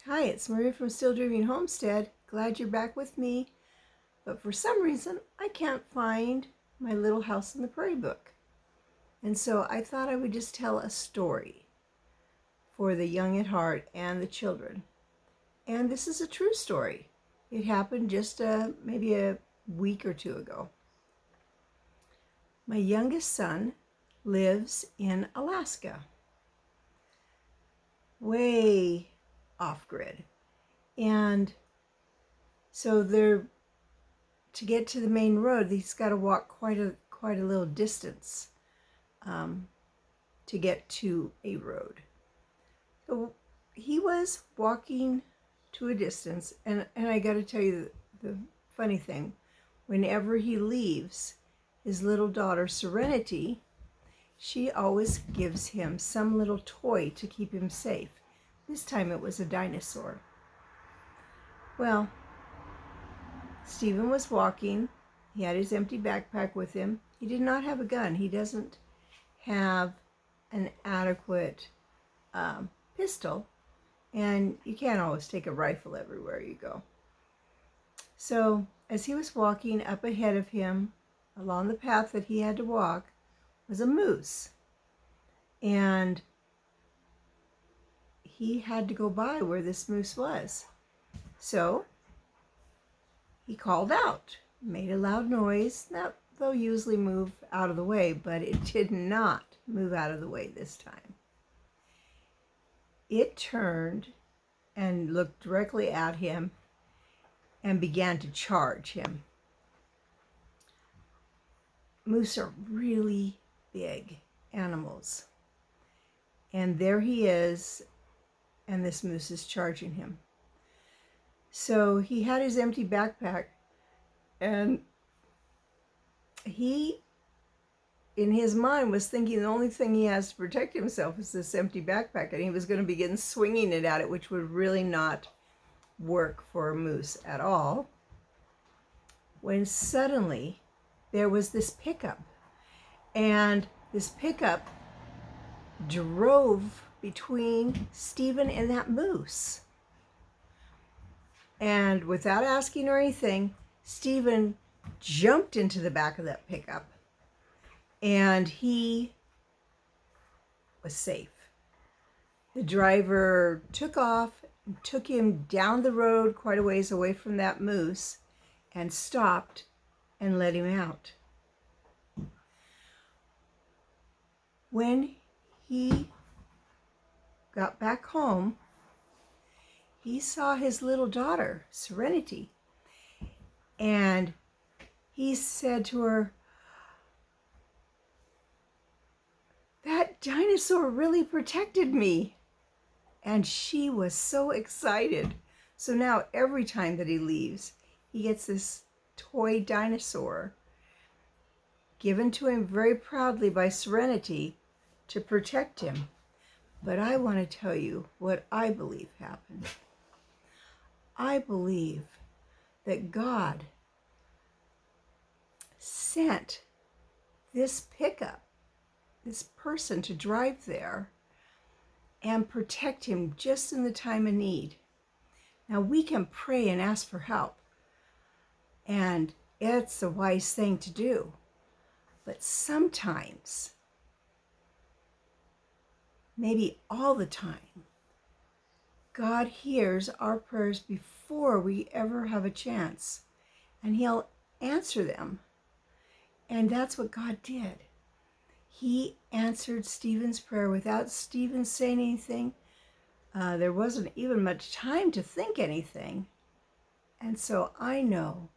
Hi, it's Maria from Still Dreaming Homestead. Glad you're back with me. But for some reason, I can't find my Little House on the Prairie book. And so I thought I would just tell a story for the young at heart and the children. And this is a true story. It happened just maybe a week or two ago. My youngest son lives in Alaska, way off grid. And so to get to the main road, he's got to walk quite a little distance to get to a road. So he was walking to a distance, and I got to tell you the funny thing, whenever he leaves, his little daughter Serenity, she always gives him some little toy to keep him safe. This time it was a dinosaur. Well, Stephen was walking. He had his empty backpack with him. He did not have a gun. He doesn't have an adequate pistol, and you can't always take a rifle everywhere you go. So as he was walking, up ahead of him along the path that he had to walk was a moose, and he had to go by where this moose was. So he called out, made a loud noise. Now, they'll usually move out of the way, but it did not move out of the way this time. It turned and looked directly at him and began to charge him. Moose are really big animals. And there he is, and this moose is charging him. So he had his empty backpack, and he, in his mind, was thinking the only thing he has to protect himself is this empty backpack, and he was going to begin swinging it at it, which would really not work for a moose at all, when suddenly there was this pickup, and this pickup drove between Stephen and that moose. And without asking or anything, Stephen jumped into the back of that pickup, and he was safe. The driver took off, took him down the road quite a ways away from that moose, and stopped and let him out. When he got back home, he saw his little daughter, Serenity, and he said to her, "That dinosaur really protected me." And she was so excited. So now every time that he leaves, he gets this toy dinosaur given to him very proudly by Serenity to protect him. But I want to tell you what I believe happened. I believe that God sent this pickup, this person, to drive there and protect him just in the time of need. Now, we can pray and ask for help, and it's a wise thing to do. But sometimes, maybe all the time, God hears our prayers before we ever have a chance, and He'll answer them. And that's what God did. He answered Stephen's prayer without Stephen saying anything. There wasn't even much time to think anything. And so I know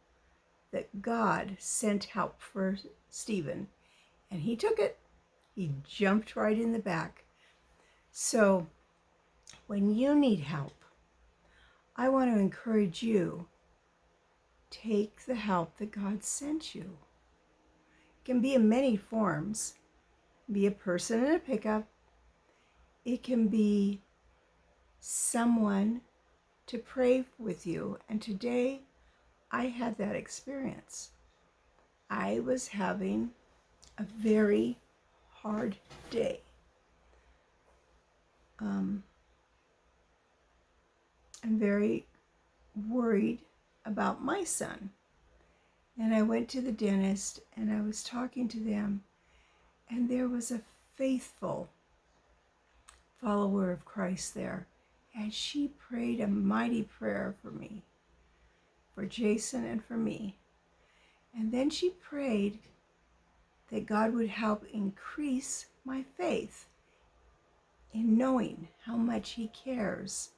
that God sent help for Stephen, and he took it. He jumped right in the back. So when you need help, I want to encourage you, take the help that God sent you. It can be in many forms. It can be a person in a pickup. It can be someone to pray with you. And today I had that experience. I was having a very hard day. and very worried about my son. And I went to the dentist and I was talking to them, and there was a faithful follower of Christ there. And she prayed a mighty prayer for me, for Jason and for me. And then she prayed that God would help increase my faith in knowing how much He cares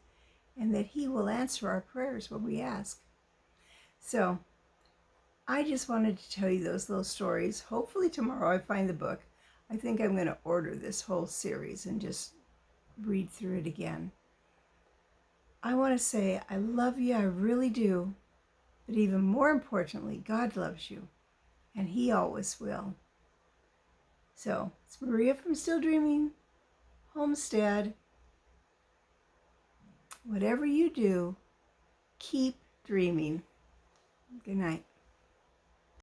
and that He will answer our prayers when we ask. So I just wanted to tell you those little stories. Hopefully tomorrow I find the book. I think I'm going to order this whole series and just read through it again. I want to say I love you, I really do. But even more importantly, God loves you, and He always will. So, it's Maria from Still Dreaming Homestead. Whatever you do, keep dreaming. Good night.